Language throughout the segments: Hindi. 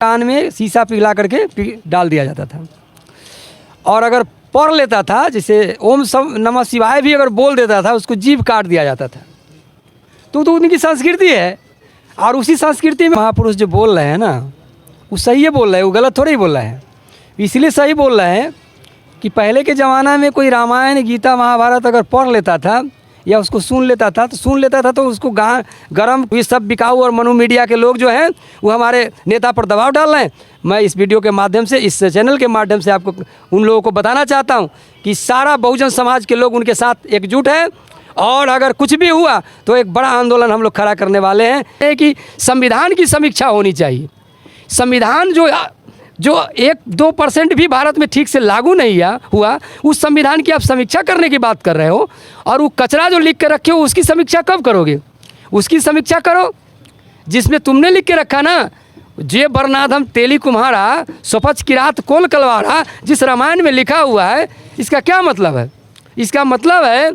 कान में शीशा पिघला करके डाल दिया जाता था। और अगर पढ़ लेता था, जैसे ओम सब नमः शिवाय भी अगर बोल देता था, उसको जीभ काट दिया जाता था। तो उनकी संस्कृति है। और उसी संस्कृति में महापुरुष जो बोल रहे हैं ना, वो सही है बोल रहे हैं, वो गलत थोड़ा ही बोल रहे हैं। इसलिए सही बोल रहे हैं कि पहले के ज़माना में कोई रामायण गीता महाभारत अगर पढ़ लेता था या उसको सुन लेता था तो उसको गरम ये सब बिकाऊ और मनु मीडिया के लोग जो हैं वो हमारे नेता पर दबाव डाल रहे हैं। मैं इस वीडियो के माध्यम से, इस चैनल के माध्यम से आपको उन लोगों को बताना चाहता हूं कि सारा बहुजन समाज के लोग उनके साथ एकजुट हैं। और अगर कुछ भी हुआ तो एक बड़ा आंदोलन हम लोग खड़ा करने वाले हैं कि संविधान की समीक्षा होनी चाहिए। संविधान जो 1-2% भी भारत में ठीक से लागू नहीं हुआ, उस संविधान की आप समीक्षा करने की बात कर रहे हो। और वो कचरा जो लिख के रखे हो उसकी समीक्षा कब करोगे? उसकी समीक्षा करो जिसमें तुमने लिख के रखा ना, जे बरनाधम तेली कुम्हारा स्वपच किरात कोल कलवारा, जिस रामायण में लिखा हुआ है। इसका क्या मतलब है? इसका मतलब है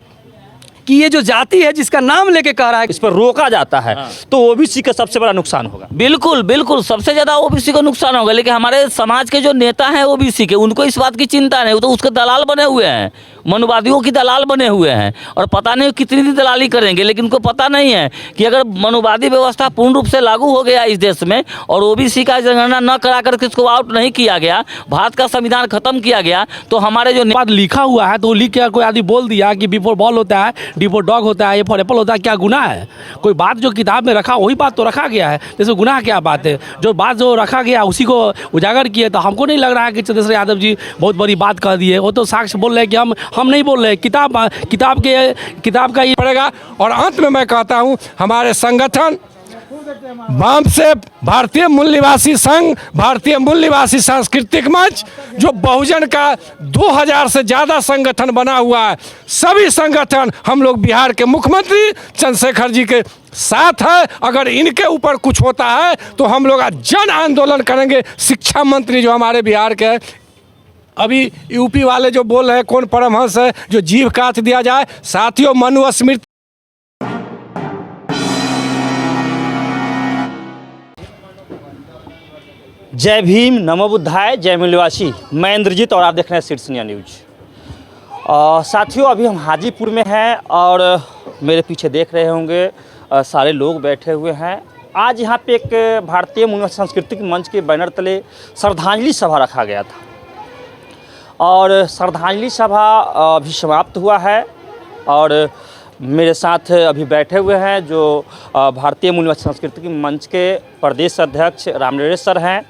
कि ये जो जाति है जिसका नाम लेके कह रहा है, इस पर रोका जाता है। तो ओबीसी का सबसे बड़ा नुकसान होगा। बिल्कुल बिल्कुल, सबसे ज़्यादा ओबीसी को नुकसान होगा। लेकिन हमारे समाज के जो नेता हैं ओबीसी के, उनको इस बात की चिंता नहीं, वो तो उसके दलाल बने हुए हैं, मनुवादियों की दलाल बने हुए हैं। और पता नहीं कितनी भी दलाली करेंगे, लेकिन उनको पता नहीं है कि अगर मनुवादी व्यवस्था पूर्ण रूप से लागू हो गया इस देश में और ओबीसी का जनगणना न करा करके इसको आउट नहीं किया गया, भारत का संविधान खत्म किया गया, तो हमारे जो बात लिखा हुआ है तो लिख के कोई आदमी बोल दिया कि बी फॉर बॉल होता है, डी फॉर डॉग होता है, ए फॉर एप्पल होता है, क्या गुनाह है? कोई बात जो किताब में रखा वही बात तो रखा गया है, जैसे गुनाह क्या बात है? जो बात जो रखा गया उसी को उजागर किए। तो हमको नहीं लग रहा है कि चंद्रशेखर यादव जी बहुत बड़ी बात कह दिए। वो तो साक्ष्य बोल रहे हैं कि हम नहीं बोल रहे, किताब का ये पड़ेगा। और अंत में मैं कहता हूं, हमारे संगठन वाम से भारतीय मूल निवासी संघ, भारतीय मूल निवासी सांस्कृतिक मंच, जो बहुजन का 2000 से ज़्यादा संगठन बना हुआ है, सभी संगठन हम लोग बिहार के मुख्यमंत्री चंद्रशेखर जी के साथ है। अगर इनके ऊपर कुछ होता है तो हम लोग जन आंदोलन करेंगे। शिक्षा मंत्री जो हमारे बिहार के, अभी यूपी वाले जो बोल रहे हैं कौन परमहंस है जो जीभ काट दिया जाए, साथियों मनुस्मृति जय भीम, नमो बुद्धाय, जय मूल्यवासी। मैं इंद्रजीत और आप देख रहे हैं शीर्षन्या न्यूज। साथियों, अभी हम हाजीपुर में हैं और मेरे पीछे देख रहे होंगे सारे लोग बैठे हुए हैं। आज यहाँ पे एक भारतीय मूल सांस्कृतिक मंच के बैनर तले श्रद्धांजलि सभा रखा गया था और श्रद्धांजलि सभा अभी समाप्त हुआ है। और मेरे साथ अभी बैठे हुए हैं जो भारतीय मूल सांस्कृतिक मंच के प्रदेश अध्यक्ष रामनरेश सर हैं।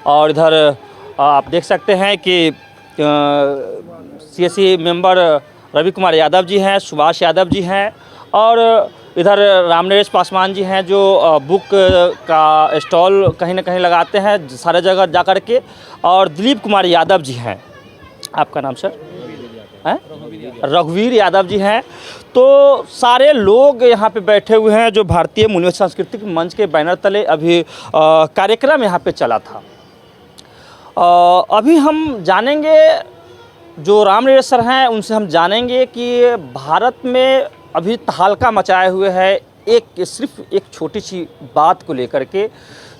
और इधर आप देख सकते हैं कि सीएससी मेंबर रवि कुमार यादव जी हैं, सुभाष यादव जी हैं और इधर रामनरेश पासवान जी हैं जो बुक का स्टॉल कहीं ना कहीं लगाते हैं सारे जगह जा कर के। और दिलीप कुमार यादव जी हैं। आपका नाम सर? रघुवीर यादव जी हैं। तो सारे लोग यहाँ पे बैठे हुए हैं जो भारतीय मूल सांस्कृतिक मंच के बैनर तले अभी कार्यक्रम यहाँ पे चला था। अभी हम जानेंगे, जो रामनरेश सर हैं उनसे हम जानेंगे कि भारत में अभी तहलका मचाए हुए है सिर्फ एक छोटी सी बात को लेकर के,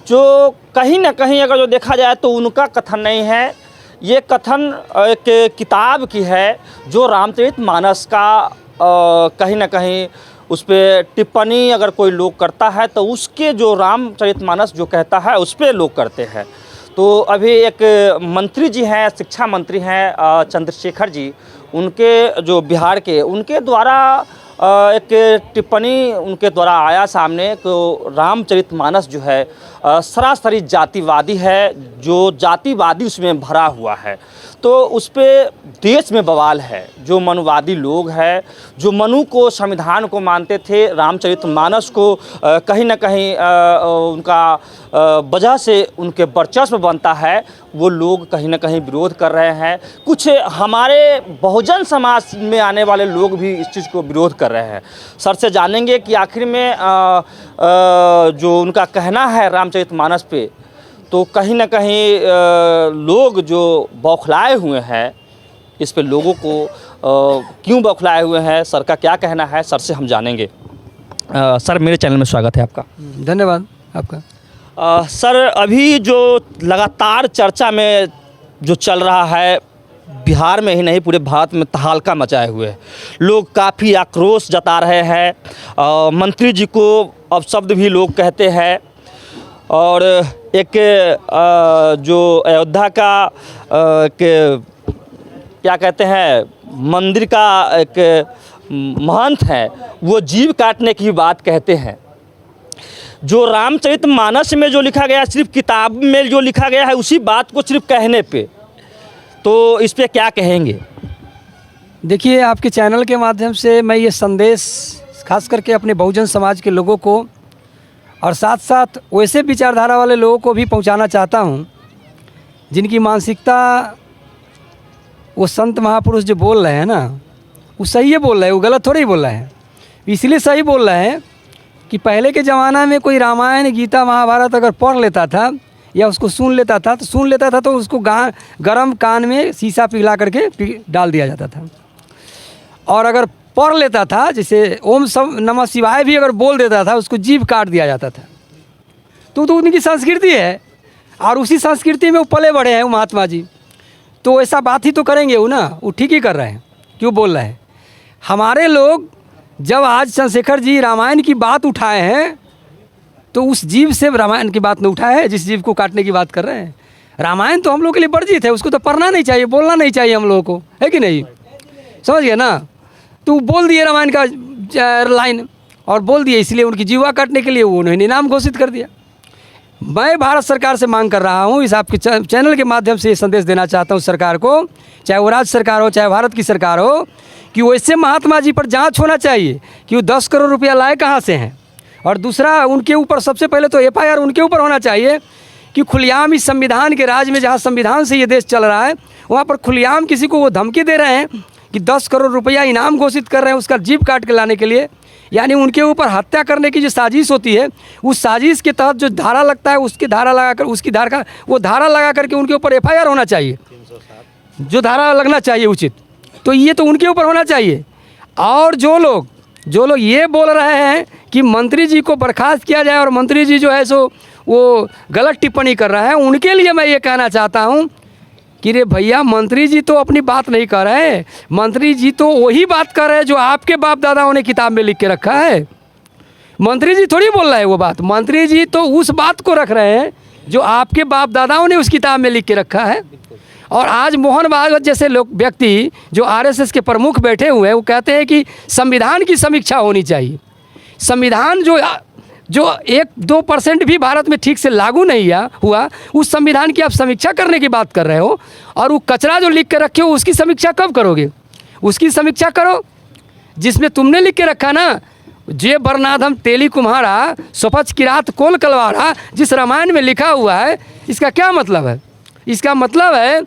जो कहीं ना कहीं अगर जो देखा जाए तो उनका कथन नहीं है, ये कथन एक किताब की है जो रामचरितमानस का कहीं ना कहीं उस पर टिप्पणी अगर कोई लोग करता है तो उसके जो रामचरितमानस जो कहता है उस पर लोग करते हैं। तो अभी एक मंत्री जी हैं, शिक्षा मंत्री हैं चंद्रशेखर जी, उनके जो बिहार के, उनके द्वारा एक टिप्पणी उनके द्वारा आया सामने तो रामचरितमानस जो है सरासरी जातिवादी है, जो जातिवादी उसमें भरा हुआ है। तो उस पर देश में बवाल है। जो मनुवादी लोग हैं, जो मनु को, संविधान को मानते थे, रामचरितमानस को कहीं ना कहीं उनका वजह से उनके वर्चस्व बनता है, वो लोग कहीं ना कहीं विरोध कर रहे हैं। कुछ हमारे बहुजन समाज में आने वाले लोग भी इस चीज़ को विरोध कर रहे हैं। सर से जानेंगे कि आखिर में जो उनका कहना है रामचरितमानस पे, तो कहीं ना कहीं लोग जो बौखलाए हुए हैं, इस पे लोगों को क्यों बौखलाए हुए हैं, सर का क्या कहना है, सर से हम जानेंगे। सर, मेरे चैनल में स्वागत है आपका। धन्यवाद आपका। सर, अभी जो लगातार चर्चा में जो चल रहा है, बिहार में ही नहीं पूरे भारत में तहलका मचाए हुए है। लोग काफ़ी आक्रोश जता रहे हैं। मंत्री जी को अपशब्द भी लोग कहते हैं। और एक जो अयोध्या का क्या कहते हैं, मंदिर का एक महंत है, वो जीव काटने की बात कहते हैं। जो रामचरितमानस में जो लिखा गया, सिर्फ किताब में जो लिखा गया है, उसी बात को सिर्फ कहने पे, तो इस पे क्या कहेंगे? देखिए, आपके चैनल के माध्यम से मैं ये संदेश खास करके अपने बहुजन समाज के लोगों को और साथ साथ वैसे विचारधारा वाले लोगों को भी पहुंचाना चाहता हूं, जिनकी मानसिकता वो संत महापुरुष जो बोल रहे हैं ना, वो सही है बोल रहे हैं, वो गलत थोड़ी बोल रहे हैं। इसलिए सही बोल रहे हैं कि पहले के ज़माना में कोई रामायण, गीता, महाभारत अगर पढ़ लेता था या उसको सुन लेता था तो उसको गरम कान में शीशा पिघला करके डाल दिया जाता था। और अगर पढ़ लेता था, जैसे ओम नमः शिवाय भी अगर बोल देता था, उसको जीभ काट दिया जाता था। तो उनकी संस्कृति है और उसी संस्कृति में वो पले बढ़े हैं वो महात्मा जी। तो ऐसा बात ही तो करेंगे वो ना, वो ठीक ही कर रहे हैं, क्यों बोल रहे हैं। हमारे लोग जब आज चंद्रशेखर जी रामायण की बात उठाए हैं, तो उस जीव से रामायण की बात नहीं उठाए है जिस जीव को काटने की बात कर रहे हैं। रामायण तो हम लोग के लिए वर्जित है, उसको तो पढ़ना नहीं चाहिए, बोलना नहीं चाहिए हम लोगों को, है कि नहीं? समझ गए ना? तो बोल दिए रामायण का लाइन और बोल दिए, इसलिए उनकी जीवा काटने के लिए वो उन्होंने इनाम घोषित कर दिया। मैं भारत सरकार से मांग कर रहा हूँ, इस आपके चैनल के माध्यम से ये संदेश देना चाहता हूँ सरकार को, चाहे वो राज्य सरकार हो चाहे भारत की सरकार हो, कि वैसे महात्मा जी पर जांच होना चाहिए कि वो 10 करोड़ रुपया लाए कहाँ से हैं। और दूसरा, उनके ऊपर सबसे पहले तो FIR उनके ऊपर होना चाहिए कि खुलेआम इस संविधान के राज में, जहाँ संविधान से ये देश चल रहा है, वहाँ पर खुलेआम किसी को वो धमकी दे रहे हैं कि 10 करोड़ रुपया इनाम घोषित कर रहे हैं उसका जीभ काट के लाने के लिए। यानी उनके ऊपर हत्या करने की जो साजिश होती है, उस साजिश के तहत जो धारा लगता है, उसकी धारा लगाकर, उसकी धारा वो धारा लगा करके उनके ऊपर FIR होना चाहिए, जो धारा लगना चाहिए उचित, तो ये तो उनके ऊपर होना चाहिए। और जो लोग ये बोल रहे हैं कि मंत्री जी को बर्खास्त किया जाए और मंत्री जी जो है सो वो गलत टिप्पणी कर रहा है, उनके लिए मैं ये कहना चाहता हूँ कि रे भैया, मंत्री जी तो अपनी बात नहीं कर रहे हैं, मंत्री जी तो वही बात कर रहे हैं जो आपके बाप दादाओं ने किताब में लिख के रखा है। मंत्री जी थोड़ी बोल रहे हैं वो बात, मंत्री जी तो उस बात को रख रहे हैं जो आपके बाप दादाओं ने उस किताब में लिख के रखा है। और आज मोहन भागवत जैसे लोग, व्यक्ति जो RSS के प्रमुख बैठे हुए हैं, वो कहते हैं कि संविधान की समीक्षा होनी चाहिए। संविधान जो 1-2% भी भारत में ठीक से लागू नहीं हुआ, उस संविधान की आप समीक्षा करने की बात कर रहे हो। और वो कचरा जो लिख के रखे हो उसकी समीक्षा कब करोगे? उसकी समीक्षा करो जिसमें तुमने लिख के रखा ना, जे बरनाधम तेली कुम्हारा सुपच किरात कोल कलवारा, जिस रामायण में लिखा हुआ है। इसका क्या मतलब है? इसका मतलब है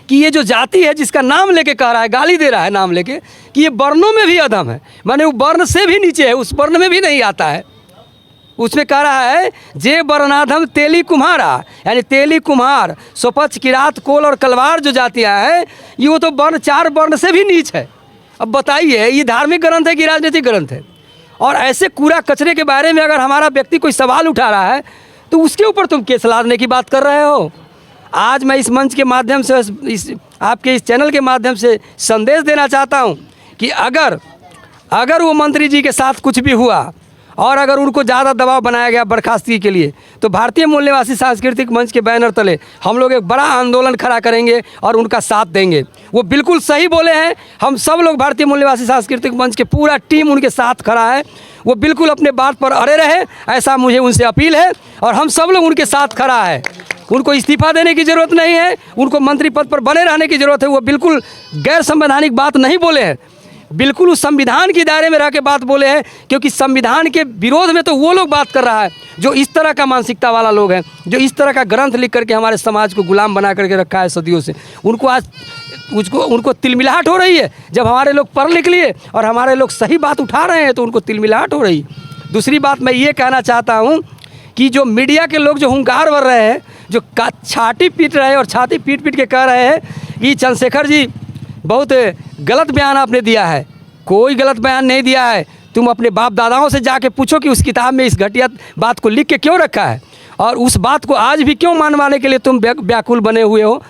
कि ये जो जाति है जिसका नाम लेके कह रहा है, गाली दे रहा है नाम लेके, कि ये वर्णों में भी अधम है, माने वो वर्ण से भी नीचे है, उस वर्ण में भी नहीं आता है। उसमें कह रहा है जे बरनाधम तेली कुम्हारा, यानी तेली कुम्हार, सुपच किरात कोल और कलवार जो जातियाँ हैं, ये वो तो वर्ण 4 वर्ण से भी नीच है। अब बताइए, ये धार्मिक ग्रंथ है कि राजनीतिक ग्रंथ है? और ऐसे कूड़ा कचरे के बारे में अगर हमारा व्यक्ति कोई सवाल उठा रहा है तो उसके ऊपर तुम केस लादने की बात कर रहे हो। आज मैं इस मंच के माध्यम से, आपके इस चैनल के माध्यम से संदेश देना चाहता हूं कि अगर वो मंत्री जी के साथ कुछ भी हुआ और अगर उनको ज़्यादा दबाव बनाया गया बर्खास्तगी के लिए, तो भारतीय मूल निवासी सांस्कृतिक मंच के बैनर तले हम लोग एक बड़ा आंदोलन खड़ा करेंगे और उनका साथ देंगे। वो बिल्कुल सही बोले हैं। हम सब लोग भारतीय मूल निवासी सांस्कृतिक मंच के पूरा टीम उनके साथ खड़ा है। वो बिल्कुल अपने बात पर अड़े रहे, ऐसा मुझे उनसे अपील है। और हम सब लोग उनके साथ खड़ा है। उनको इस्तीफा देने की ज़रूरत नहीं है, उनको मंत्री पद पर बने रहने की ज़रूरत है। वो बिल्कुल गैर संवैधानिक बात नहीं बोले हैं, बिल्कुल उस संविधान के दायरे में रह के बात बोले हैं। क्योंकि संविधान के विरोध में तो वो लोग बात कर रहा है जो इस तरह का मानसिकता वाला लोग हैं, जो इस तरह का ग्रंथ लिख करके हमारे समाज को गुलाम बना करके रखा है सदियों से। उनको तिलमिलाहट हो रही है। जब हमारे लोग पढ़ लिख लिए और हमारे लोग सही बात उठा रहे हैं तो उनको तिलमिलाहट हो रही है। दूसरी बात मैं ये कहना चाहता हूँ कि जो मीडिया के लोग जो हुंकार भर रहे हैं, जो छाती पीट रहे हैं और छाती पीट पीट के कह रहे हैं कि चंद्रशेखर जी बहुत गलत बयान आपने दिया है, कोई गलत बयान नहीं दिया है। तुम अपने बाप दादाओं से जाके पूछो कि उस किताब में इस घटिया बात को लिख के क्यों रखा है। और उस बात को आज भी क्यों मनवाने के लिए तुम व्याकुल बने हुए हो?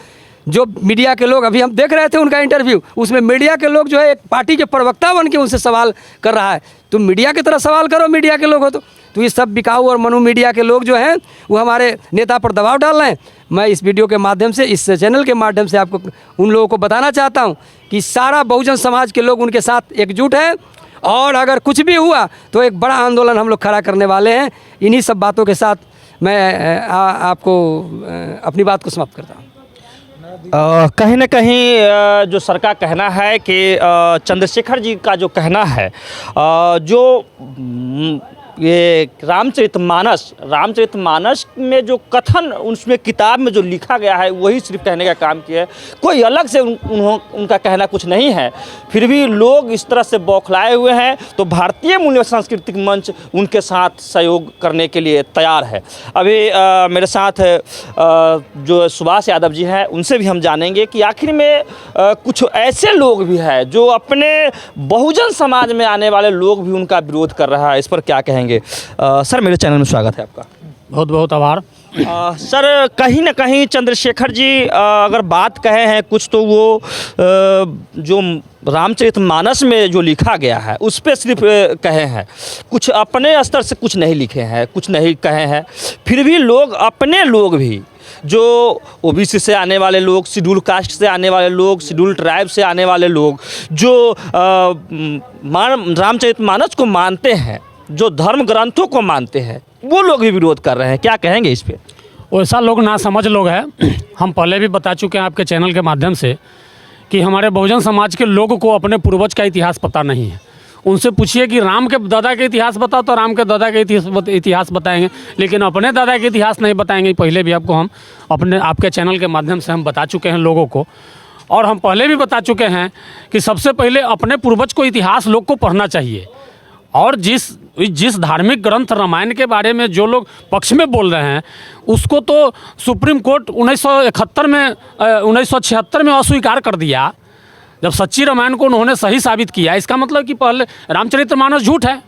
जो मीडिया के लोग, अभी हम देख रहे थे उनका इंटरव्यू, उसमें मीडिया के लोग जो है एक पार्टी के प्रवक्ता बन के उनसे सवाल कर रहा है। तुम मीडिया की तरह सवाल करो, मीडिया के लोग हो तो ये सब बिकाऊ और मनु मीडिया के लोग जो हैं वो हमारे नेता पर दबाव डाल रहे हैं। मैं इस वीडियो के माध्यम से, इस चैनल के माध्यम से आपको उन लोगों को बताना चाहता हूँ कि सारा बहुजन समाज के लोग उनके साथ एकजुट है, और अगर कुछ भी हुआ तो एक बड़ा आंदोलन हम लोग खड़ा करने वाले हैं। इन्हीं सब बातों के साथ मैं आपको अपनी बात को समाप्त करता हूँ। कहीं ना कहीं जो सर का कहना है कि चंद्रशेखर जी का जो कहना है, जो ये रामचरितमानस में जो कथन उसमें किताब में जो लिखा गया है वही सिर्फ कहने का काम किया है। कोई अलग से उनका कहना कुछ नहीं है। फिर भी लोग इस तरह से बौखलाए हुए हैं, तो भारतीय मूल्य सांस्कृतिक मंच उनके साथ सहयोग करने के लिए तैयार है। अभी मेरे साथ जो सुभाष यादव जी हैं उनसे भी हम जानेंगे कि आखिर में कुछ ऐसे लोग भी हैं जो अपने बहुजन समाज में आने वाले लोग भी उनका विरोध कर रहा है। इस पर क्या कहेंगे? सर, मेरे चैनल में स्वागत है आपका। बहुत बहुत आभार। सर, कहीं ना कहीं चंद्रशेखर जी अगर बात कहे हैं कुछ, तो वो जो रामचरितमानस में जो लिखा गया है उस पर सिर्फ कहे हैं, कुछ अपने स्तर से कुछ नहीं लिखे हैं, कुछ नहीं कहे हैं। फिर भी लोग, अपने लोग भी, जो ओबीसी से आने वाले लोग, शेड्यूल कास्ट से आने वाले लोग, शेड्यूल ट्राइब से आने वाले लोग, जो रामचरितमानस को मानते हैं, जो धर्म ग्रंथों को मानते हैं, वो लोग भी विरोध कर रहे हैं। क्या कहेंगे इस पे? वैसा लोग ना समझ लोग हैं। हम पहले भी बता चुके हैं आपके चैनल के माध्यम से कि हमारे बहुजन समाज के लोगों को अपने पूर्वज का इतिहास पता नहीं है। उनसे पूछिए कि राम के दादा के इतिहास बताओ तो राम के दादा के इतिहास बताएंगे, लेकिन अपने दादा के इतिहास नहीं बताएंगे। पहले भी आपको हम आपके चैनल के माध्यम से हम बता चुके हैं लोगों को, और हम पहले भी बता चुके हैं कि सबसे पहले अपने पूर्वज को इतिहास लोग को पढ़ना चाहिए। और जिस धार्मिक ग्रंथ रामायण के बारे में जो लोग पक्ष में बोल रहे हैं, उसको तो सुप्रीम कोर्ट 1976 में अस्वीकार कर दिया, जब सच्ची रामायण को उन्होंने सही साबित किया। इसका मतलब कि पहले रामचरितमानस झूठ है,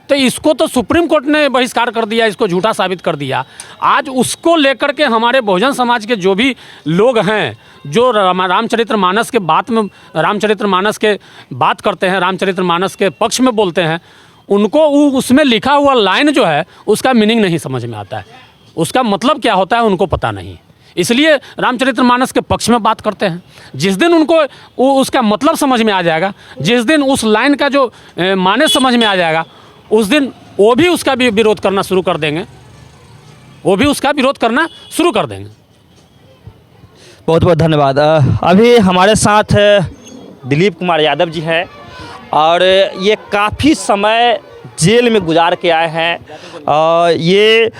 तो इसको तो सुप्रीम कोर्ट ने बहिष्कार कर दिया, इसको झूठा साबित कर दिया। आज उसको लेकर के हमारे बहुजन समाज के जो भी लोग हैं, जो रामचरितमानस के बात करते हैं, रामचरितमानस के पक्ष में बोलते हैं, उनको उसमें लिखा हुआ लाइन जो है उसका मीनिंग नहीं समझ में आता है, उसका मतलब क्या होता है उनको पता नहीं, इसलिए रामचरितमानस के पक्ष में बात करते हैं। जिस दिन उनको उसका मतलब समझ में आ जाएगा, जिस दिन उस लाइन का जो माने समझ में आ जाएगा, उस दिन वो भी उसका भी विरोध करना शुरू कर देंगे, बहुत बहुत धन्यवाद। अभी हमारे साथ दिलीप कुमार यादव जी हैं, और ये काफ़ी समय जेल में गुजार के आए हैं। ये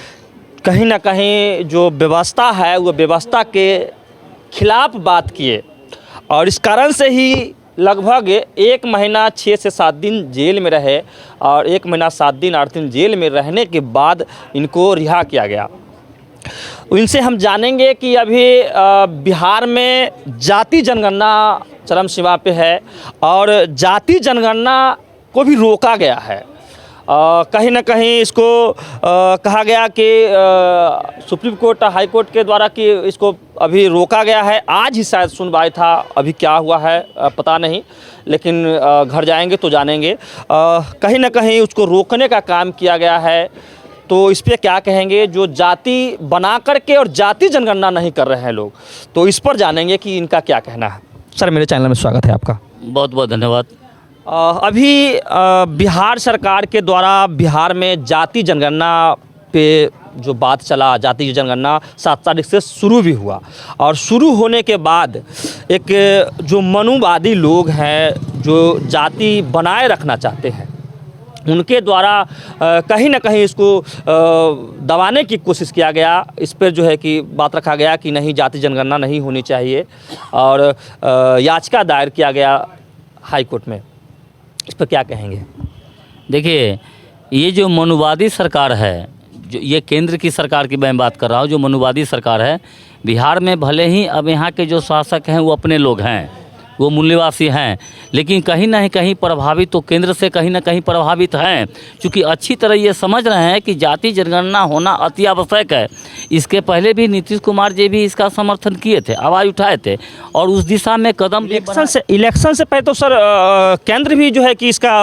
कहीं ना कहीं जो व्यवस्था है वो व्यवस्था के खिलाफ बात किए, और इस कारण से ही लगभग 1 महीना 6 से 7 दिन जेल में रहे, और 1 महीना 7 दिन 8 दिन जेल में रहने के बाद इनको रिहा किया गया। इनसे हम जानेंगे कि अभी बिहार में जाति जनगणना चरम सीमा पे है, और जाति जनगणना को भी रोका गया है। कहीं ना कहीं इसको कहा गया कि सुप्रीम कोर्ट, हाई कोर्ट के द्वारा कि इसको अभी रोका गया है। आज ही शायद सुनवाई था, अभी क्या हुआ है पता नहीं, लेकिन घर जाएंगे तो जानेंगे। कहीं ना कहीं उसको रोकने का काम किया गया है, तो इस पर क्या कहेंगे? जो जाति बना करके और जाति जनगणना नहीं कर रहे हैं लोग, तो इस पर जानेंगे कि इनका क्या कहना है। सर, मेरे चैनल में स्वागत है आपका। बहुत बहुत धन्यवाद। अभी बिहार सरकार के द्वारा बिहार में जाति जनगणना पे जो बात चला, जाति जनगणना 7 तारीख से शुरू भी हुआ, और शुरू होने के बाद एक जो मनुवादी लोग हैं, जो जाति बनाए रखना चाहते हैं, उनके द्वारा कहीं ना कहीं इसको दबाने की कोशिश किया गया। इस पर जो है कि बात रखा गया कि नहीं, जाति जनगणना नहीं होनी चाहिए, और याचिका दायर किया गया हाई कोर्ट में। इस पर क्या कहेंगे? देखिए, ये जो मनुवादी सरकार है, जो ये केंद्र की सरकार की मैं बात कर रहा हूँ, जो मनुवादी सरकार है बिहार में, भले ही अब यहाँ के जो शासक हैं वो अपने लोग हैं, वो मूल निवासी हैं, लेकिन कहीं ना कहीं प्रभावित तो केंद्र से कहीं ना कहीं प्रभावित हैं, क्योंकि अच्छी तरह ये समझ रहे हैं कि जाति जनगणना होना अति आवश्यक है। इसके पहले भी नीतीश कुमार जी भी इसका समर्थन किए थे, आवाज़ उठाए थे और उस दिशा में कदम भी इलेक्शन से पहले तो सर केंद्र भी जो है कि इसका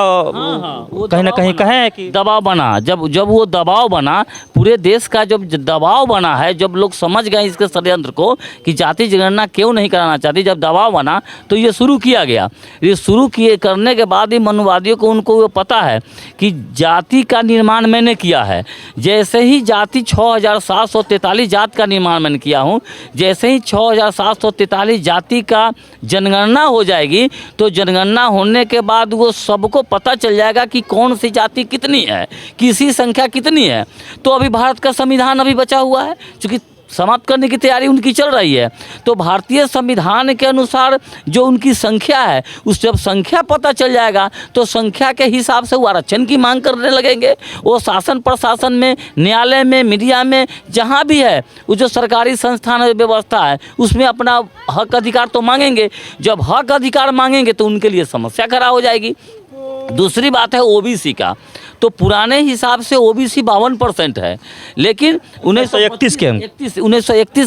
वो कहीं ना कहीं कहें कि दबाव बना, जब वो दबाव बना, पूरे देश का जब दबाव बना है, जब लोग समझ गए इसके षड्यंत्र को कि जाति जनगणना क्यों नहीं कराना चाहती, जब दबाव बना तो ये शुरू किया गया। ये शुरू किए करने के बाद ही मनुवादियों को उनको वो पता है कि जाति का निर्माण मैंने किया है। जैसे ही जाति 6743 जात का निर्माण मैंने किया हूँ, जैसे ही 6743 जाति का जनगणना हो जाएगी तो जनगणना होने के बाद वो सबको पता चल जाएगा कि कौन सी जाति कितनी है, किसी संख्या कितनी है। तो अभी भारत का संविधान अभी बचा हुआ है, क्योंकि समाप्त करने की तैयारी उनकी चल रही है। तो भारतीय संविधान के अनुसार जो उनकी संख्या है, उस जब संख्या पता चल जाएगा तो संख्या के हिसाब से वो आरक्षण की मांग करने लगेंगे। वो शासन प्रशासन में, न्यायालय में, मीडिया में, जहाँ भी है, वो जो सरकारी संस्थान व्यवस्था है उसमें अपना हक अधिकार तो मांगेंगे। जब हक अधिकार मांगेंगे तो उनके लिए समस्या खड़ा हो जाएगी। दूसरी बात है ओबीसी का, तो पुराने हिसाब से ओबीसी 52% है, लेकिन 1931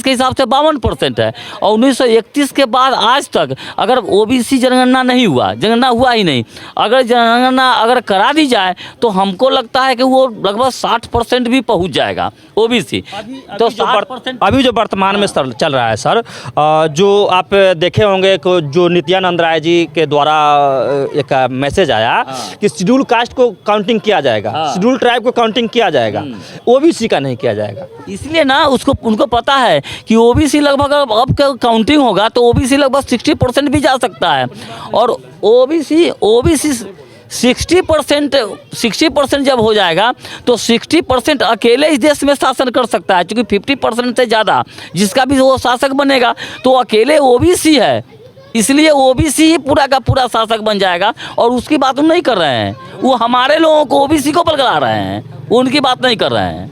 के हिसाब से 52% है। और 1931 के बाद आज तक अगर ओबीसी जनगणना नहीं हुआ, जनगणना हुआ ही नहीं, अगर जनगणना अगर करा दी जाए तो हमको लगता है कि वो लगभग 60% भी पहुंच जाएगा ओबीसी। तो 60% अभी जो वर्तमान में चल रहा है सर, जो आप देखे होंगे कि जो नित्यानंद राय जी के द्वारा एक मैसेज आया कि शेड्यूल कास्ट को काउंटिंग किया जाएगा, शेड्यूल ट्राइब को काउंटिंग किया जाएगा, ओबीसी का नहीं किया जाएगा। इसलिए ना उनको पता है कि ओबीसी लगभग अब काउंटिंग होगा तो ओबीसी लगभग 60% भी जा सकता है। और ओबीसी 60% जब हो जाएगा तो 60% अकेले इस देश में शासन कर सकता है, क्योंकि 50% से ज़्यादा जिसका भी वो शासक बनेगा तो अकेले ओबीसी है, इसलिए ओबीसी ही पूरा का पूरा शासक बन जाएगा। और उसकी बात हम नहीं कर रहे हैं, वो हमारे लोगों को ओबीसी को बरकरार रहे हैं, वो उनकी बात नहीं कर रहे हैं,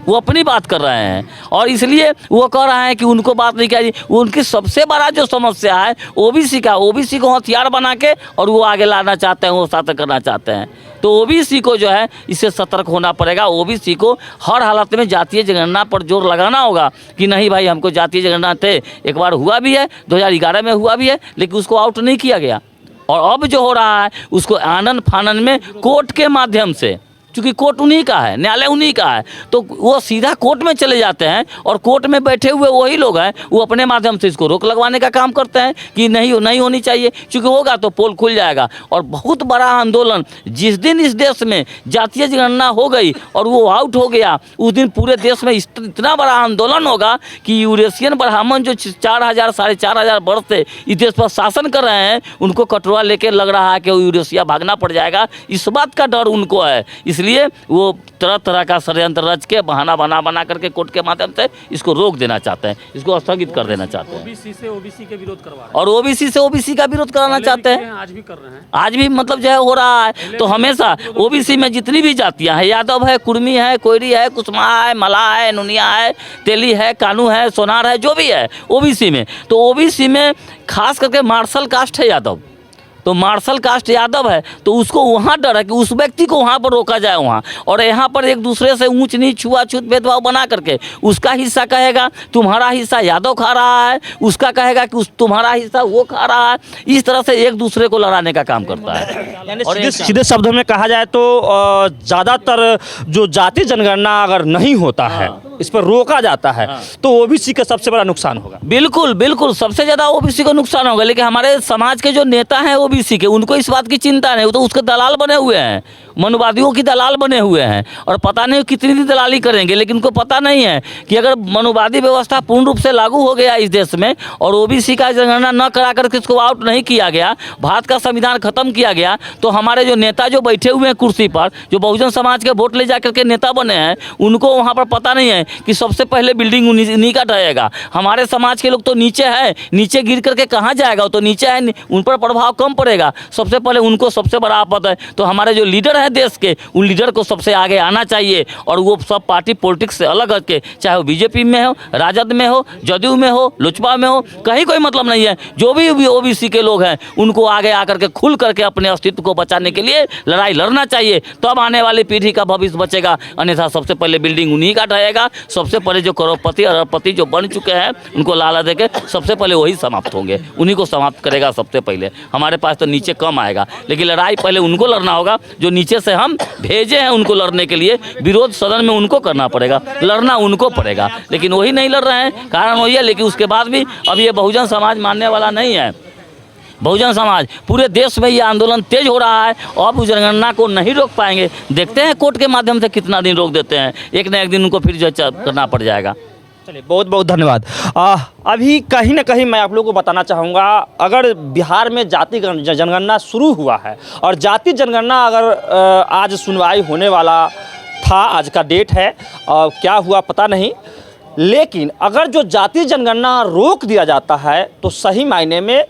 वो अपनी बात कर रहे हैं। और इसलिए वो कह रहे हैं कि उनको बात नहीं करी। उनकी सबसे बड़ा जो समस्या है ओबीसी का, ओबीसी को हथियार बना के और वो आगे लाना चाहते हैं, वो शासन करना चाहते हैं। तो ओबीसी को जो है इससे सतर्क होना पड़ेगा। ओबीसी को हर हालत में जातीय जनगणना पर जोर लगाना होगा कि नहीं भाई, हमको जातीय जनगणना थे, एक बार हुआ भी है, 2011 में हुआ भी है, लेकिन उसको आउट नहीं किया गया। और अब जो हो रहा है उसको आनन फानन में कोर्ट के माध्यम से, क्योंकि कोर्ट उन्हीं का है, न्यायालय उन्हीं का है, तो वो सीधा कोर्ट में चले जाते हैं और कोर्ट में बैठे हुए वही लोग हैं, वो अपने माध्यम से इसको रोक लगवाने का काम करते हैं कि नहीं होनी चाहिए, क्योंकि होगा तो पोल खुल जाएगा। और बहुत बड़ा आंदोलन, जिस दिन इस देश में जातीय जनगणना हो गई और वो आउट हो गया, उस दिन पूरे देश में इतना बड़ा आंदोलन होगा कि यूरेशियन ब्राह्मण जो 4000 साढ़े 4000 वर्ष से इस देश पर शासन कर रहे हैं, उनको कटोरा लेकर लग रहा है कि वो यूरेशिया भागना पड़ जाएगा। इस बात का डर उनको है, इसलिए वो तरह तरह का षड्यंत्र रच के बहाना बना करके कोर्ट के माध्यम से इसको रोक देना चाहते हैं, इसको स्थगित कर देना चाहते हैं। ओबीसी से ओबीसी के विरोध करवा रहे हैं और ओबीसी से ओबीसी का विरोध कराना चाहते हैं, आज भी कर रहे हैं, आज भी मतलब जो है हो रहा है। तो हमेशा ओबीसी में जितनी भी जातियां हैं, यादव है, कुर्मी है, कोयरी है, कुशवाहा है, मल्लाह है, नुनिया है, तेली है, कानू है, सोनार है, जो भी है ओबीसी में, तो ओबीसी में खास करके मार्शल कास्ट है यादव, तो मार्शल कास्ट यादव है, तो उसको वहाँ डर है कि उस व्यक्ति को वहाँ पर रोका जाए वहाँ। और यहाँ पर एक दूसरे से ऊंच नीच छुआछूत भेदभाव बना करके उसका हिस्सा कहेगा तुम्हारा हिस्सा यादव खा रहा है, उसका कहेगा कि तुम्हारा हिस्सा वो खा रहा है, इस तरह से एक दूसरे को लड़ाने का काम करता है। यानी सीधे शब्दों में कहा जाए तो ज़्यादातर जो जाति जनगणना अगर नहीं होता है, इस पर रोका जाता है, तो ओबीसी का सबसे बड़ा नुकसान होगा। बिल्कुल बिल्कुल, सबसे ज़्यादा ओबीसी को नुकसान होगा। लेकिन हमारे समाज के जो नेता हैं ओबीसी के, उनको इस बात की चिंता नहीं, वो तो उसके दलाल बने हुए हैं, मनुवादियों की दलाल बने हुए हैं, और पता नहीं कितनी भी दलाली करेंगे। लेकिन उनको पता नहीं है कि अगर मनुवादी व्यवस्था पूर्ण रूप से लागू हो गया इस देश में और ओबीसी का जनगणना न करा करके इसको आउट नहीं किया गया, भारत का संविधान खत्म किया गया, तो हमारे जो नेता जो बैठे हुए हैं कुर्सी पर, जो बहुजन समाज के वोट ले जा करके नेता बने हैं, उनको वहाँ पर पता नहीं है कि सबसे पहले बिल्डिंग उन्हीं का रहेगा। हमारे समाज के लोग तो नीचे है, नीचे गिर करके कहाँ जाएगा, वो तो नीचे है, उन पर प्रभाव कम पड़ेगा। सबसे पहले उनको सबसे बड़ा आपत है, तो हमारे जो लीडर हैं देश के, उन लीडर को सबसे आगे आना चाहिए और वो सब पार्टी पॉलिटिक्स से अलग हटके, चाहे वो बीजेपी में हो, राजद में हो, जदयू में हो, लोजपा में हो, कहीं कोई मतलब नहीं है। जो भी ओबीसी के लोग हैं उनको आगे आकर के खुल करके अपने अस्तित्व को बचाने के लिए लड़ाई लड़ना चाहिए, तब आने वाली पीढ़ी का भविष्य बचेगा। अन्यथा सबसे पहले बिल्डिंग उन्हीं का ढहेगा। सबसे पहले जो करोड़पति अरबपति जो बन चुके हैं उनको लाला देके सबसे पहले वही समाप्त होंगे, उन्हीं को समाप्त करेगा सबसे पहले। हमारे पास तो नीचे कम आएगा, लेकिन लड़ाई पहले उनको लड़ना होगा जो नीचे से हम भेजे हैं उनको लड़ने के लिए। विरोध सदन में उनको करना पड़ेगा, लड़ना उनको पड़ेगा, लेकिन वही नहीं लड़ रहे हैं, कारण वही है। लेकिन उसके बाद भी अब ये बहुजन समाज मानने वाला नहीं है। बहुजन समाज पूरे देश में ये आंदोलन तेज हो रहा है और अब जनगणना को नहीं रोक पाएंगे। देखते हैं कोर्ट के माध्यम से कितना दिन रोक देते हैं, एक न एक दिन उनको फिर जो करना पड़ जाएगा। चलिए, बहुत बहुत धन्यवाद। अभी कहीं ना कहीं मैं आप लोगों को बताना चाहूँगा, अगर बिहार में जाति जनगणना शुरू हुआ है और जाति जनगणना अगर आज सुनवाई होने वाला था, आज का डेट है, क्या हुआ पता नहीं, लेकिन अगर जो जाति जनगणना रोक दिया जाता है तो सही मायने में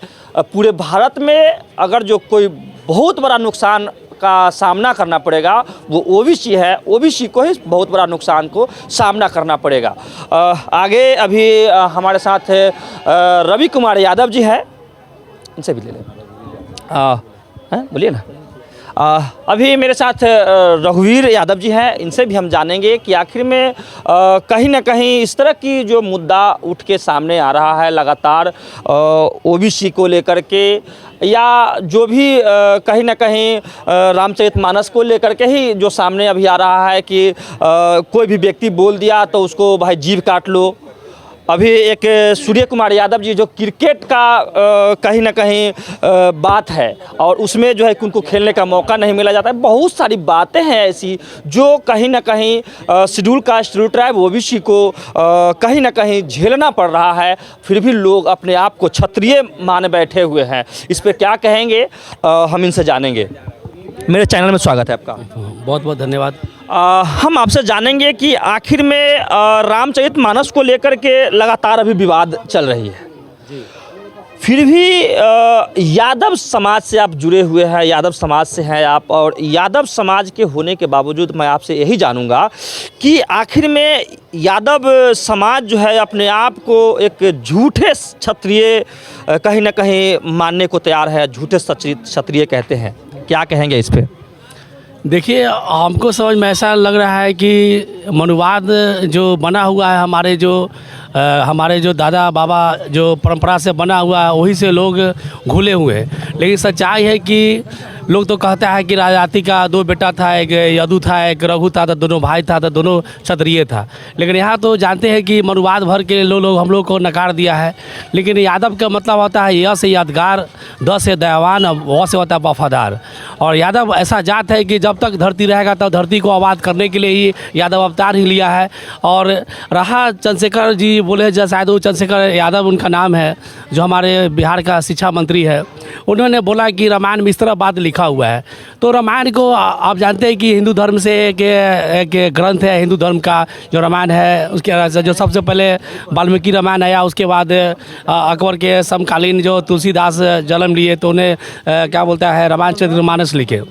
पूरे भारत में अगर जो कोई बहुत बड़ा नुकसान का सामना करना पड़ेगा वो ओबीसी है। ओबीसी को ही बहुत बड़ा नुकसान को सामना करना पड़ेगा। आगे अभी हमारे साथ रवि कुमार यादव जी है, इनसे भी ले लें, बोलिए ना। अभी मेरे साथ रघुवीर यादव जी हैं, इनसे भी हम जानेंगे कि आखिर में कहीं ना कहीं इस तरह की जो मुद्दा उठ के सामने आ रहा है लगातार ओबीसी को लेकर के, या जो भी कहीं ना कहीं रामचरितमानस को लेकर के ही जो सामने अभी आ रहा है कि कोई भी व्यक्ति बोल दिया तो उसको भाई जीभ काट लो। अभी एक सूर्य कुमार यादव जी जो क्रिकेट का कहीं ना कहीं बात है और उसमें जो है कि उनको खेलने का मौका नहीं मिला जाता है। बहुत सारी बातें हैं ऐसी जो कहीं ना कहीं schedule caste schedule tribe OBC को कहीं ना कहीं झेलना पड़ रहा है, फिर भी लोग अपने आप को क्षत्रिय मान बैठे हुए हैं। इस पर क्या कहेंगे हम इनसे जानेंगे। मेरे चैनल में स्वागत है आपका। बहुत बहुत धन्यवाद। हम आपसे जानेंगे कि आखिर में रामचरितमानस को लेकर के लगातार अभी विवाद चल रही है, फिर भी यादव समाज से आप जुड़े हुए हैं, यादव समाज से हैं आप, और यादव समाज के होने के बावजूद मैं आपसे यही जानूंगा कि आखिर में यादव समाज जो है अपने आप को एक झूठे क्षत्रिय कहीं ना कहीं मानने को तैयार है, झूठे क्षत्रिय कहते हैं, क्या कहेंगे इस पर? देखिए, हमको समझ में ऐसा लग रहा है कि मनुवाद जो बना हुआ है हमारे जो दादा बाबा जो परंपरा से बना हुआ है वही से लोग घुले हुए हैं। लेकिन सच्चाई है कि लोग तो कहता है कि राजाति का दो बेटा था, एक यदु था, एक रघु था, तो दोनों भाई था, तो दोनों क्षत्रिय था। लेकिन यहाँ तो जानते हैं कि मनुवाद भर के लोग हम लोग को नकार दिया है। लेकिन यादव का मतलब होता है य से यादगार, द से दयावान, व से होता है वफादार। और यादव ऐसा जात है कि जब तक धरती रहेगा तब धरती को आबाद करने के लिए ही यादव अवतार ही लिया है। और रहा चंद्रशेखर जी बोले, जैसे शायद वो चंद्रशेखर यादव उनका नाम है, जो हमारे बिहार का शिक्षा मंत्री है, उन्होंने बोला कि रामायण में इस तरह बात लिखा हुआ है। तो रामायण को आप जानते हैं कि हिंदू धर्म से एक ग्रंथ है हिंदू धर्म का, जो रामायण है। उसके जो सबसे पहले वाल्मीकि रामायण आया, उसके बाद अकबर के समकालीन जो तुलसीदास जन्म लिए तो उन्हें क्या बोलता है रामायणचरितमानस लिखे।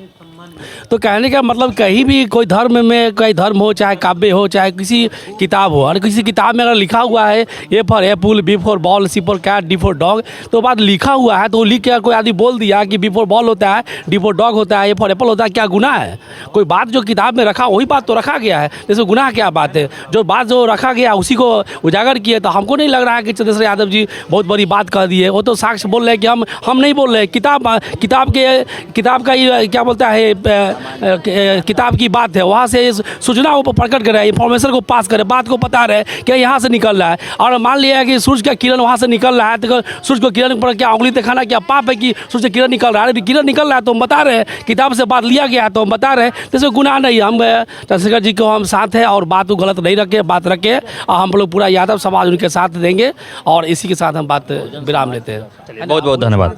तो कहने का मतलब कहीं भी कोई धर्म में, कोई धर्म हो, चाहे काव्य हो, चाहे किसी किताब हो, और किसी किताब में अगर लिखा हुआ है A for apple, B for ball, C for cat, D for dog, तो बात लिखा हुआ है तो लिख के कोई आदमी बोल दिया कि बी फॉर बॉल होता है, डी फॉर डॉग होता है, ए फॉर एप्पल होता है, क्या गुनाह है? कोई बात जो किताब में रखा वही बात तो रखा गया है, जैसे गुनाह क्या बात है? जो बात जो रखा गया उसी को उजागर किए। तो हमको नहीं लग रहा है कि चंद्रशेखर यादव जी बहुत बड़ी बात कह दी है। वो तो साक्ष्य बोल रहे हैं कि हम नहीं बोल रहे, किताब का ये क्या बोलता है किताब की बात है, वहाँ से सूचनाओं को प्रकट कर रहे हैं, इन्फॉर्मेशन को पास करे, बात को बता रहे हैं कि यहाँ से निकल रहा है। और मान लिया है कि सूर्य का किरण वहाँ से निकल रहा है, तो सूर्य को किरण पर क्या उंगली दिखाना क्या पाप है कि सूर्य से किरण निकल रहा है? किरण निकल रहा है तो हम बता रहे हैं, किताब से बात लिया गया है तो हम बता रहे हैं, तो इसमें गुनाह नहीं। हम चंद्रशेखर जी को हम साथ हैं और बात को गलत नहीं रखे, बात रखे, और हम लोग पूरा यादव समाज उनके साथ देंगे। और इसी के साथ हम बात विराम लेते हैं। बहुत बहुत धन्यवाद।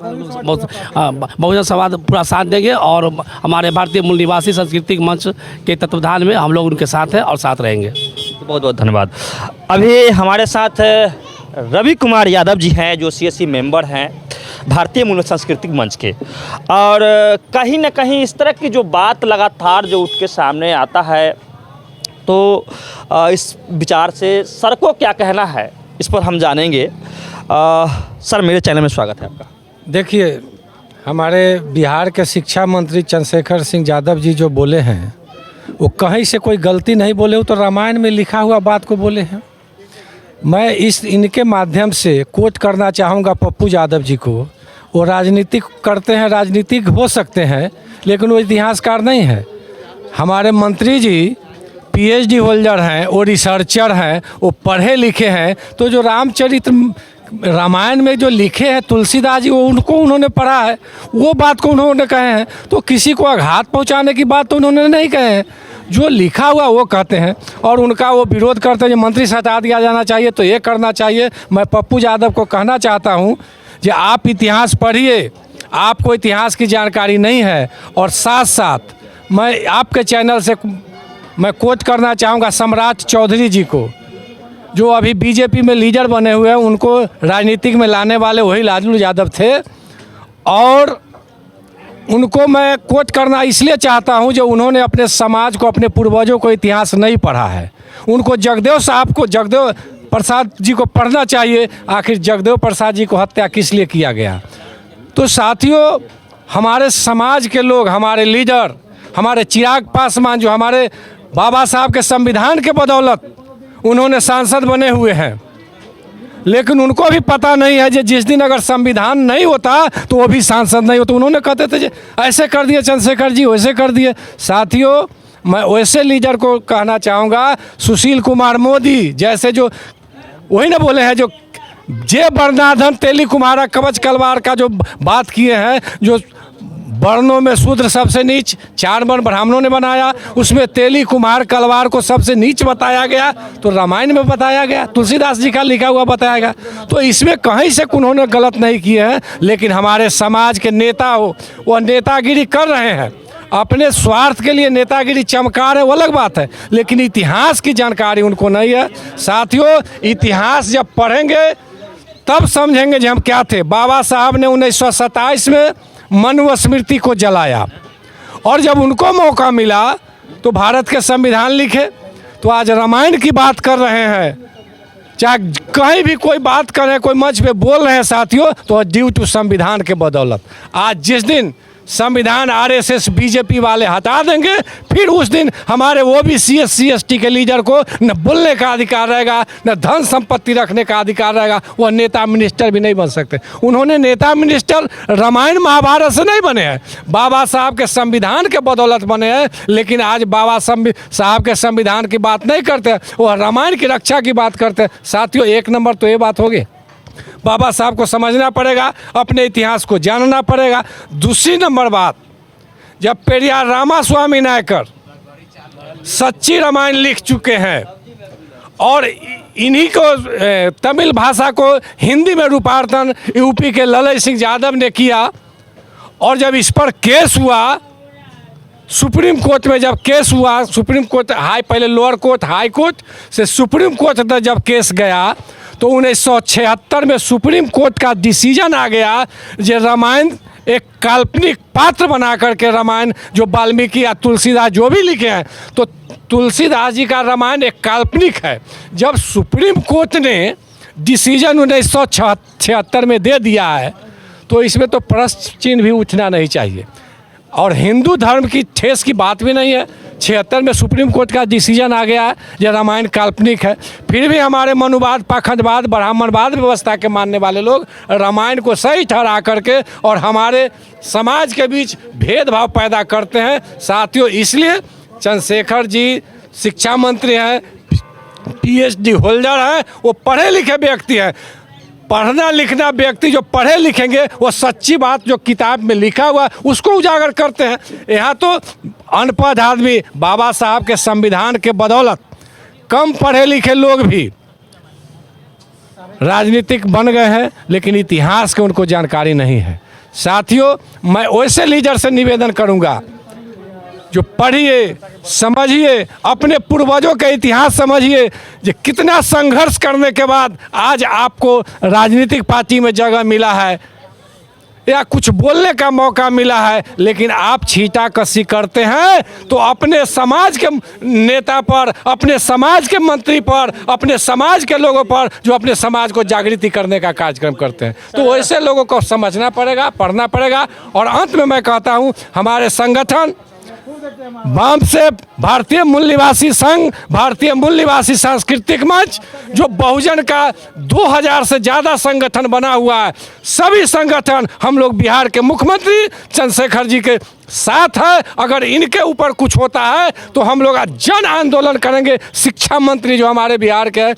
बहुजन समाज पूरा साथ देंगे और हमारे भारतीय मूल निवासी सांस्कृतिक मंच के तत्वाधान में हम लोग उनके साथ हैं और साथ रहेंगे। बहुत बहुत धन्यवाद। अभी हमारे साथ रवि कुमार यादव जी हैं जो CSC मेंबर हैं। भारतीय मूल सांस्कृतिक मंच के। और कहीं ना कहीं इस तरह की जो बात लगातार जो उठ के सामने आता है, तो इस विचार से सर को क्या कहना है इस पर हम जानेंगे। सर, मेरे चैनल में स्वागत है आपका। देखिए, हमारे बिहार के शिक्षा मंत्री चंद्रशेखर सिंह यादव जी जो बोले हैं, वो कहीं से कोई गलती नहीं बोले, वो तो रामायण में लिखा हुआ बात को बोले हैं। मैं इनके माध्यम से कोट करना चाहूँगा पप्पू यादव जी को। वो राजनीतिक करते हैं, राजनीतिक हो सकते हैं, लेकिन वो इतिहासकार नहीं है। हमारे मंत्री जी PhD होल्डर हैं, वो रिसर्चर हैं, वो पढ़े लिखे हैं। तो जो रामचरित्र रामायण में जो लिखे हैं तुलसीदास जी, वो उन्होंने पढ़ा है, वो बात को उन्होंने कहे हैं। तो किसी को आघात पहुंचाने की बात तो उन्होंने नहीं कहे हैं। जो लिखा हुआ वो कहते हैं, और उनका वो विरोध करते हैं, जो मंत्री से हटा दिया जाना चाहिए तो ये करना चाहिए। मैं पप्पू यादव को कहना चाहता हूँ कि आप इतिहास पढ़िए, आपको इतिहास की जानकारी नहीं है। और साथ साथ मैं आपके चैनल से मैं कोट करना चाहूँगा सम्राट चौधरी जी को, जो अभी बीजेपी में लीडर बने हुए हैं। उनको राजनीतिक में लाने वाले वही लालू यादव थे, और उनको मैं कोट करना इसलिए चाहता हूं जो उन्होंने अपने समाज को, अपने पूर्वजों को इतिहास नहीं पढ़ा है। उनको जगदेव साहब को, जगदेव प्रसाद जी को पढ़ना चाहिए। आखिर जगदेव प्रसाद जी को हत्या किस लिए किया गया। तो साथियों, हमारे समाज के लोग, हमारे लीडर, हमारे चिराग पासवान, जो हमारे बाबा साहब के संविधान के बदौलत उन्होंने सांसद बने हुए हैं, लेकिन उनको भी पता नहीं है कि जिस दिन अगर संविधान नहीं होता तो वो भी सांसद नहीं होता। उन्होंने कहते थे कि ऐसे कर दिए चंद्रशेखर जी, वैसे कर दिए। साथियों, मैं वैसे लीडर को कहना चाहूँगा, सुशील कुमार मोदी जैसे, जो वही ना बोले हैं, जो जय वर्णाधन तेली कुमारा कवच कलवार का जो बात किए हैं, जो वर्णों में शूद्र सबसे नीच, 4 वर्ण ब्राह्मणों ने बनाया, उसमें तेली कुम्हार कलवार को सबसे नीच बताया गया। तो रामायण में बताया गया, तुलसीदास जी का लिखा हुआ बताया गया। तो इसमें कहीं से उन्होंने गलत नहीं किए हैं। लेकिन हमारे समाज के नेता हो, वो नेतागिरी कर रहे हैं, अपने स्वार्थ के लिए नेतागिरी चमका रहे, वो अलग बात है, लेकिन इतिहास की जानकारी उनको नहीं है। साथियों, इतिहास जब पढ़ेंगे तब समझेंगे कि हम क्या थे। बाबा साहब ने 1927 में मनुस्मृति को जलाया, और जब उनको मौका मिला तो भारत के संविधान लिखे। तो आज रामायण की बात कर रहे हैं, चाहे कहीं भी कोई बात कर रहे हैं, कोई मंच पे बोल रहे हैं साथियों, तो ड्यू टू संविधान के बदौलत। आज जिस दिन संविधान RSS बीजेपी वाले हटा देंगे, फिर उस दिन हमारे OBC SC ST के लीडर को न बोलने का अधिकार रहेगा, न धन संपत्ति रखने का अधिकार रहेगा। वह नेता मिनिस्टर भी नहीं बन सकते। उन्होंने नेता मिनिस्टर रामायण महाभारत से नहीं बने हैं, बाबा साहब के संविधान के बदौलत बने हैं। लेकिन आज बाबा साहब के संविधान की बात नहीं करते, वह रामायण की रक्षा की बात करते। साथियों, 1 नंबर तो ये बात होगी, बाबा साहब को समझना पड़ेगा, अपने इतिहास को जानना पड़ेगा। दूसरी नंबर बात, जब पेरियार रामास्वामी नायकर सच्ची रामायण लिख चुके हैं, और इन्हीं को तमिल भाषा को हिंदी में रूपांतरण यूपी के ललय सिंह यादव ने किया, और जब इस पर केस हुआ सुप्रीम कोर्ट में, जब केस हुआ सुप्रीम कोर्ट, पहले लोअर कोर्ट, हाई कोर्ट से सुप्रीम कोर्ट तक जब केस गया, तो 1976 में सुप्रीम कोर्ट का डिसीजन आ गया जो रामायण एक काल्पनिक पात्र बना करके, रामायण जो वाल्मीकि या तुलसीदास जो भी लिखे हैं, तो तुलसीदास जी का रामायण एक काल्पनिक है। जब सुप्रीम कोर्ट ने डिसीजन 1976 में दे दिया है, तो इसमें तो प्रश्न चिन्ह भी उठना नहीं चाहिए, और हिंदू धर्म की ठेस की बात भी नहीं है। 76 में सुप्रीम कोर्ट का डिसीजन आ गया है जो रामायण काल्पनिक है। फिर भी हमारे मनुवाद, पाखंडवाद, ब्राह्मणवाद व्यवस्था के मानने वाले लोग रामायण को सही ठहरा करके और हमारे समाज के बीच भेदभाव पैदा करते हैं। साथियों, इसलिए चंद्रशेखर जी शिक्षा मंत्री हैं, PhD होल्डर हैं, वो पढ़े लिखे व्यक्ति हैं। पढ़ना लिखना व्यक्ति जो पढ़े लिखेंगे, वो सच्ची बात जो किताब में लिखा हुआ उसको उजागर करते हैं। यहाँ तो अनपढ़ आदमी बाबा साहब के संविधान के बदौलत कम पढ़े लिखे लोग भी राजनीतिक बन गए हैं, लेकिन इतिहास की उनको जानकारी नहीं है। साथियों, मैं वैसे लीडर से निवेदन करूँगा जो पढ़िए, समझिए, अपने पूर्वजों का इतिहास समझिए, जो कितना संघर्ष करने के बाद आज आपको राजनीतिक पार्टी में जगह मिला है। या कुछ बोलने का मौका मिला है, लेकिन आप छींटाकशी करते हैं तो अपने समाज के नेता पर, अपने समाज के मंत्री पर, अपने समाज के लोगों पर जो अपने समाज को जागृति करने का कार्यक्रम करते हैं। तो ऐसे लोगों को समझना पड़ेगा, पढ़ना पड़ेगा। और अंत में मैं कहता हूं, हमारे संगठन वाम से भारतीय मूल निवासी संघ, भारतीय मूल निवासी सांस्कृतिक मंच, जो बहुजन का 2000 से ज़्यादा संगठन बना हुआ है, सभी संगठन हम लोग बिहार के मुख्यमंत्री चंद्रशेखर जी के साथ है। अगर इनके ऊपर कुछ होता है तो हम लोग जन आंदोलन करेंगे। शिक्षा मंत्री जो हमारे बिहार के,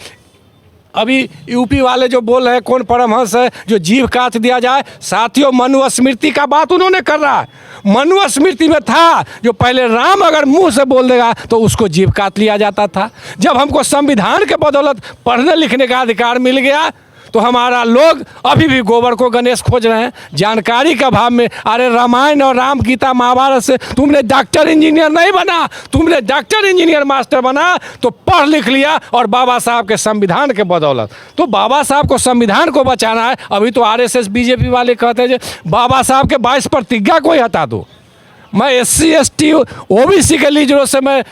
अभी यूपी वाले जो बोल रहे हैं कौन परमहंस है जो जीभ काट दिया जाए, साथियों मनुस्मृति का बात उन्होंने कर रहा है। मनुस्मृति में था जो पहले राम अगर मुंह से बोल देगा तो उसको जीभ काट लिया जाता था। जब हमको संविधान के बदौलत पढ़ने लिखने का अधिकार मिल गया तो हमारा लोग अभी भी गोबर को गणेश खोज रहे हैं, जानकारी के अभाव में। अरे रामायण और राम गीता महाभारत से तुमने डॉक्टर इंजीनियर नहीं बना, तुमने डॉक्टर इंजीनियर मास्टर बना तो पढ़ लिख लिया, और बाबा साहब के संविधान के बदौलत। तो बाबा साहब को संविधान को बचाना है। अभी तो आरएसएस बीजेपी वाले कहते हैं बाबा साहब के 22 प्रतिज्ञा को ही हटा दो। मैं SC ST OBC के लीडरों से मैं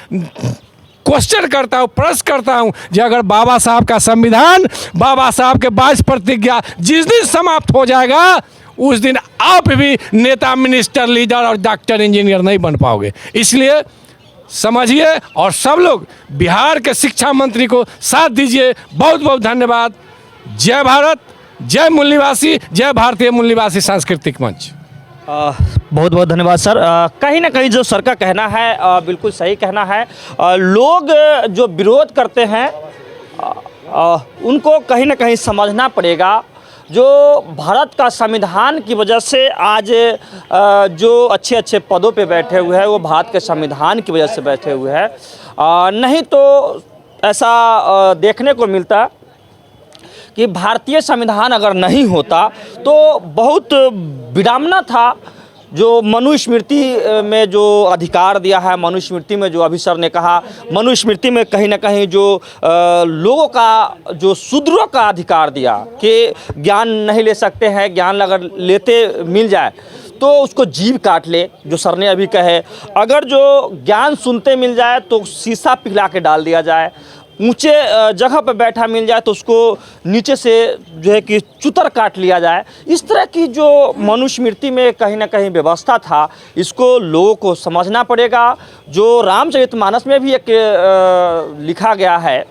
क्वेश्चन करता हूँ, प्रश्न करता हूँ, जो अगर बाबा साहब का संविधान, बाबा साहब के 22 प्रतिज्ञा जिस दिन समाप्त हो जाएगा उस दिन आप भी नेता, मिनिस्टर, लीडर और डॉक्टर, इंजीनियर नहीं बन पाओगे। इसलिए समझिए और सब लोग बिहार के शिक्षा मंत्री को साथ दीजिए। बहुत बहुत धन्यवाद। जय भारत, जय मूल निवासी, जय भारतीय मूल निवासी सांस्कृतिक मंच। बहुत बहुत धन्यवाद सर। कहीं ना कहीं जो सर का कहना है बिल्कुल सही कहना है। लोग जो विरोध करते हैं उनको कहीं ना कहीं समझना पड़ेगा। जो भारत का संविधान की वजह से आज जो अच्छे अच्छे पदों पे बैठे हुए हैं वो भारत के संविधान की वजह से बैठे हुए हैं। नहीं तो ऐसा देखने को मिलता कि भारतीय संविधान अगर नहीं होता तो बहुत विडंबना था। जो मनुस्मृति में जो अधिकार दिया है, मनुस्मृति में जो अभी सर ने कहा, मनुस्मृति में कहीं ना कहीं जो लोगों का, जो शूद्रों का अधिकार दिया कि ज्ञान नहीं ले सकते हैं, ज्ञान अगर लेते मिल जाए तो उसको जीभ काट ले, जो सर ने अभी कहे। अगर जो ज्ञान सुनते मिल जाए तो शीशा पिघला के डाल दिया जाए, ऊंचे जगह पर बैठा मिल जाए तो उसको नीचे से जो है कि चुतर काट लिया जाए। इस तरह की जो मनुस्मृति में कहीं ना कहीं व्यवस्था था, इसको लोगों को समझना पड़ेगा। जो रामचरितमानस में भी एक लिखा गया है,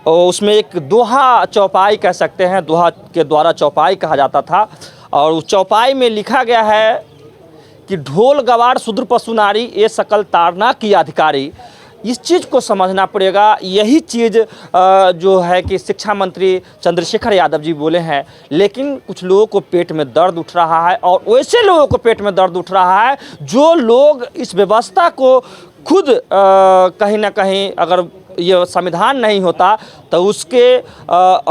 और उसमें एक दोहा चौपाई कह सकते हैं, दोहा के द्वारा चौपाई कहा जाता था। और उस चौपाई में लिखा गया है कि ढोल गवार शूद्र पशु नारी, ये सकल ताड़ना की अधिकारी। इस चीज़ को समझना पड़ेगा। यही चीज़ जो है कि शिक्षा मंत्री चंद्रशेखर यादव जी बोले हैं, लेकिन कुछ लोगों को पेट में दर्द उठ रहा है। और वैसे लोगों को पेट में दर्द उठ रहा है जो लोग इस व्यवस्था को खुद कहीं ना कहीं, अगर ये संविधान नहीं होता तो उसके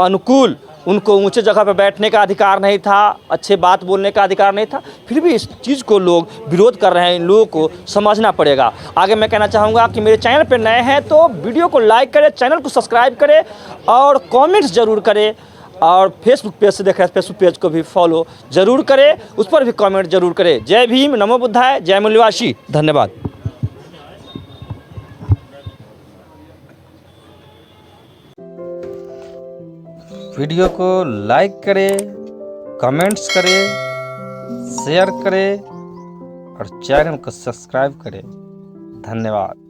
अनुकूल उनको ऊंचे जगह पर बैठने का अधिकार नहीं था, अच्छे बात बोलने का अधिकार नहीं था, फिर भी इस चीज़ को लोग विरोध कर रहे हैं। इन लोगों को समझना पड़ेगा। आगे मैं कहना चाहूँगा कि मेरे चैनल पर नए हैं तो वीडियो को लाइक करें, चैनल को सब्सक्राइब करें और कमेंट्स ज़रूर करें। और फेसबुक पेज से देख रहे हैं, फेसबुक पेज को भी फॉलो ज़रूर करें, उस पर भी कमेंट ज़रूर करें। जय भीम, नमो बुद्धाय, जय मूल निवासी, धन्यवाद। वीडियो को लाइक करें, कमेंट्स करें, शेयर करें और चैनल को सब्सक्राइब करें। धन्यवाद।